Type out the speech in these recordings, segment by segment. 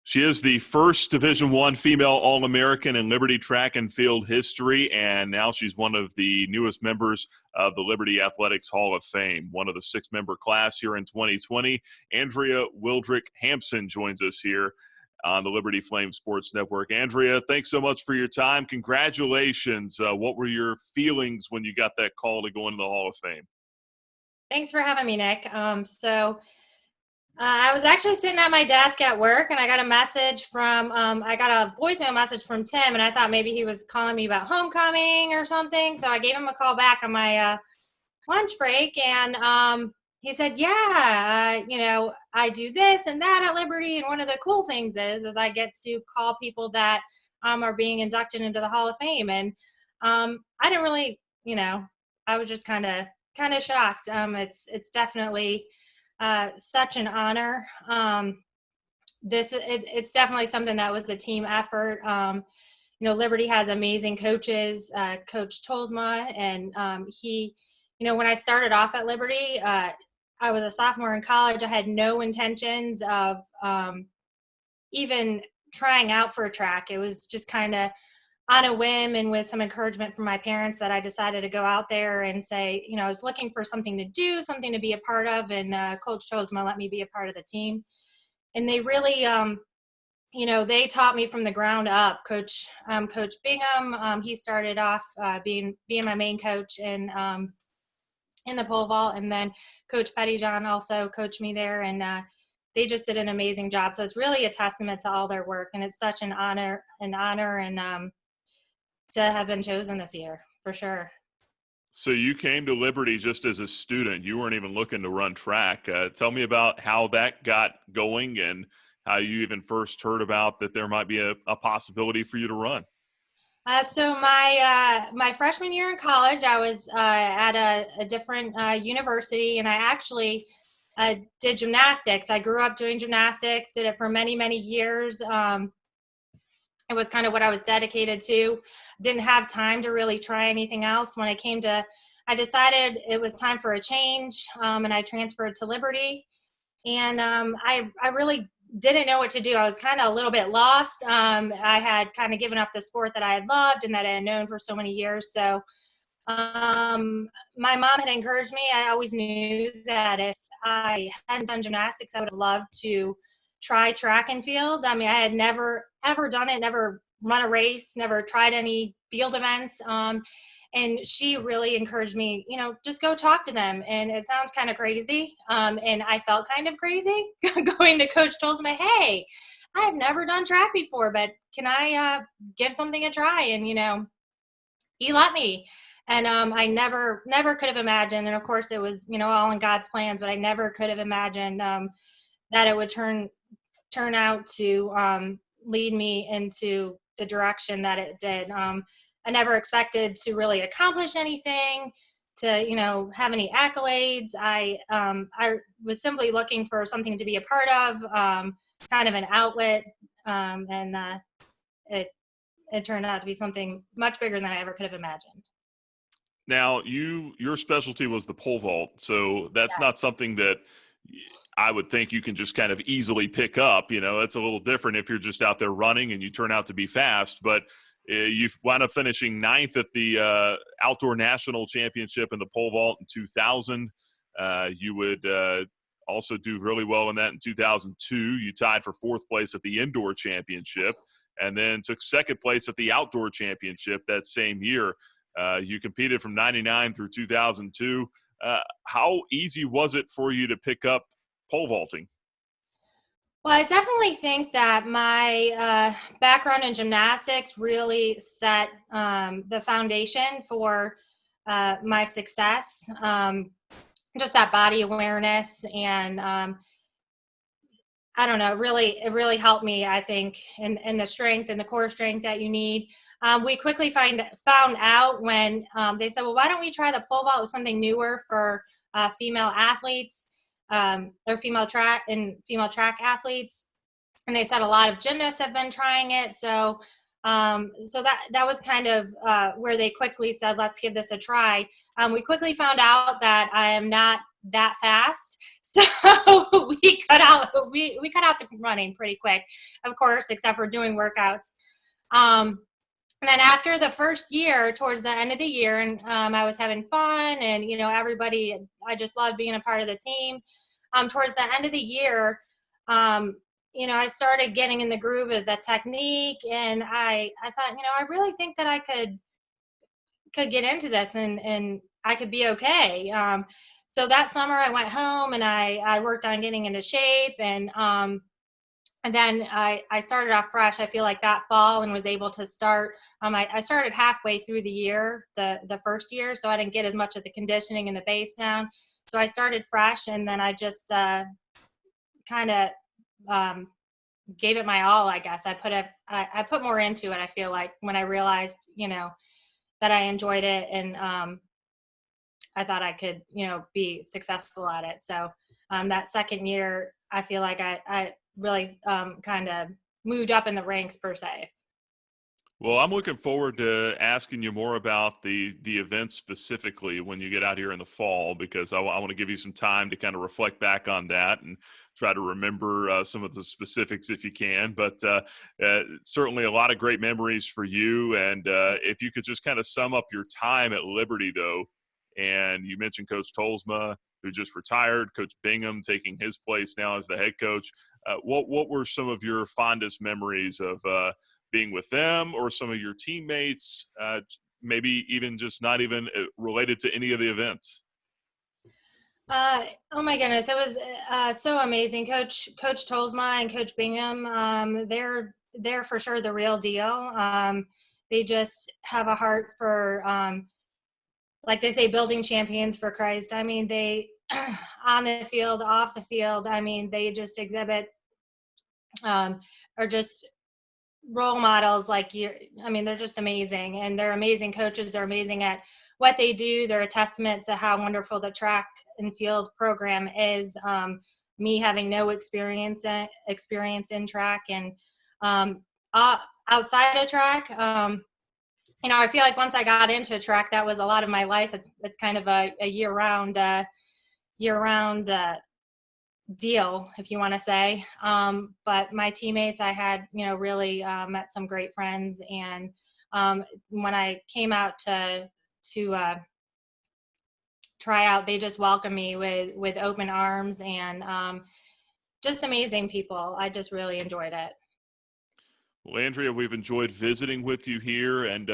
She is the first Division I female All-American in Liberty track and field history, and now she's one of the newest members of the Liberty Athletics Hall of Fame, one of the six-member class here in 2020. Andrea Wildrick Hampson joins us here on the Liberty Flame Sports Network. Andrea, thanks so much for your time. Congratulations. What were your feelings when you got that call to go into the Hall of Fame? Thanks for having me, Nick. I was actually sitting at my desk at work, and I got a message I got a voicemail message from Tim, and I thought maybe he was calling me about homecoming or something. So I gave him a call back on my lunch break, and he said, I do this and that at Liberty, and one of the cool things is I get to call people that are being inducted into the Hall of Fame. And I didn't really, I was just kind of shocked. It's definitely such an honor. It's definitely something that was a team effort. Liberty has amazing coaches, Coach Tolsma, and he, when I started off at Liberty, I was a sophomore in college. I had no intentions of even trying out for a track. It was just kind of on a whim and with some encouragement from my parents that I decided to go out there and say, I was looking for something to do, something to be a part of, and Coach Tolsma let me be a part of the team. And they really, they taught me from the ground up. Coach Bingham, he started off being my main coach in the pole vault, and then Coach Pettyjohn also coached me there, and they just did an amazing job. So it's really a testament to all their work, and it's such an honor and to have been chosen this year, for sure. So you came to Liberty just as a student. You weren't even looking to run track. Tell me about how that got going and how you even first heard about that there might be a possibility for you to run. So my freshman year in college, I was at a different university, and I actually did gymnastics. I grew up doing gymnastics, did it for many, many years. It was kind of what I was dedicated to. Didn't have time to really try anything else. When I decided it was time for a change, and I transferred to Liberty. And I really didn't know what to do. I was kind of a little bit lost. I had kind of given up the sport that I had loved and that I had known for so many years. So my mom had encouraged me. I always knew that if I hadn't done gymnastics, I would have loved to try track and field. I mean, I had never, ever done it, never run a race, never tried any field events. And she really encouraged me, just go talk to them. And it sounds kind of crazy. And I felt kind of crazy going to Coach Tolsma, hey, I have never done track before, but can I give something a try? And, he let me. And I never could have imagined. And of course it was, all in God's plans, but I never could have imagined that it would turn out to lead me into the direction that it did. I never expected to really accomplish anything, to have any accolades. I was simply looking for something to be a part of, kind of an outlet, and it turned out to be something much bigger than I ever could have imagined. Now, your specialty was the pole vault, so that's not something that I would think you can just kind of easily pick up. It's a little different if you're just out there running and you turn out to be fast, but you wound up finishing 9th at the Outdoor National Championship in the pole vault in 2000. You would also do really well in that in 2002. You tied for 4th place at the Indoor Championship and then took 2nd place at the Outdoor Championship that same year. You competed from 99 through 2002. How easy was it for you to pick up pole vaulting? Well, I definitely think that my background in gymnastics really set the foundation for my success. Just that body awareness, and I don't know, it really helped me, I think, in the strength and the core strength that you need. We quickly found out when they said, well, why don't we try the pole vault with something newer for female athletes, or female track athletes. And they said a lot of gymnasts have been trying it. So that was kind of where they quickly said, let's give this a try. We quickly found out that I am not that fast. So we cut out the running pretty quick, of course, except for doing workouts. And then after the first year, towards the end of the year, and I was having fun, and everybody, I just loved being a part of the team. Towards the end of the year, I started getting in the groove of the technique, and I thought, I really think that I could get into this, and I could be okay. So that summer I went home and I worked on getting into shape, and then I started off fresh. I feel like that fall, and was able to start. I started halfway through the year, the first year, so I didn't get as much of the conditioning and the base down. So I started fresh, and then I just kind of gave it my all, I guess. I put more into it, I feel like, when I realized, that I enjoyed it, and I thought I could, be successful at it. So that second year, I feel like I really kind of moved up in the ranks, per se. Well, I'm looking forward to asking you more about the event specifically when you get out here in the fall, because I want to give you some time to kind of reflect back on that and try to remember some of the specifics if you can. But certainly a lot of great memories for you. And if you could just kind of sum up your time at Liberty, though, and you mentioned Coach Tolsma, who just retired, Coach Bingham taking his place now as the head coach. What were some of your fondest memories of being with them, or some of your teammates, maybe even just not even related to any of the events? Oh my goodness, it was so amazing. Coach Tolsma and Coach Bingham, they're for sure the real deal. They just have a heart for, like they say, building champions for Christ. I mean, they on the field, off the field. I mean, they just exhibit, are just role models. They're just amazing, and they're amazing coaches. They're amazing at what they do. They're a testament to how wonderful the track and field program is. Me having no experience in track, and outside of track, I feel like once I got into track, that was a lot of my life. It's kind of a year-round deal, if you want to say. But my teammates, I had, really met some great friends. And when I came out to try out, they just welcomed me with open arms, and just amazing people. I just really enjoyed it. Well, Andrea, we've enjoyed visiting with you here, and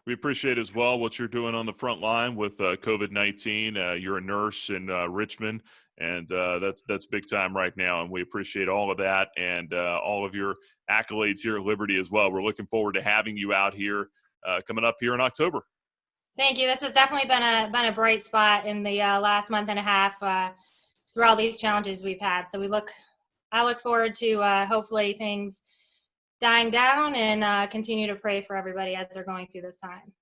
we appreciate as well what you're doing on the front line with COVID-19. You're a nurse in Richmond, and that's big time right now, and we appreciate all of that and all of your accolades here at Liberty as well. We're looking forward to having you out here coming up here in October. Thank you. This has definitely been a bright spot in the last month and a half through all these challenges we've had. So I look forward to hopefully things dying down, and continue to pray for everybody as they're going through this time.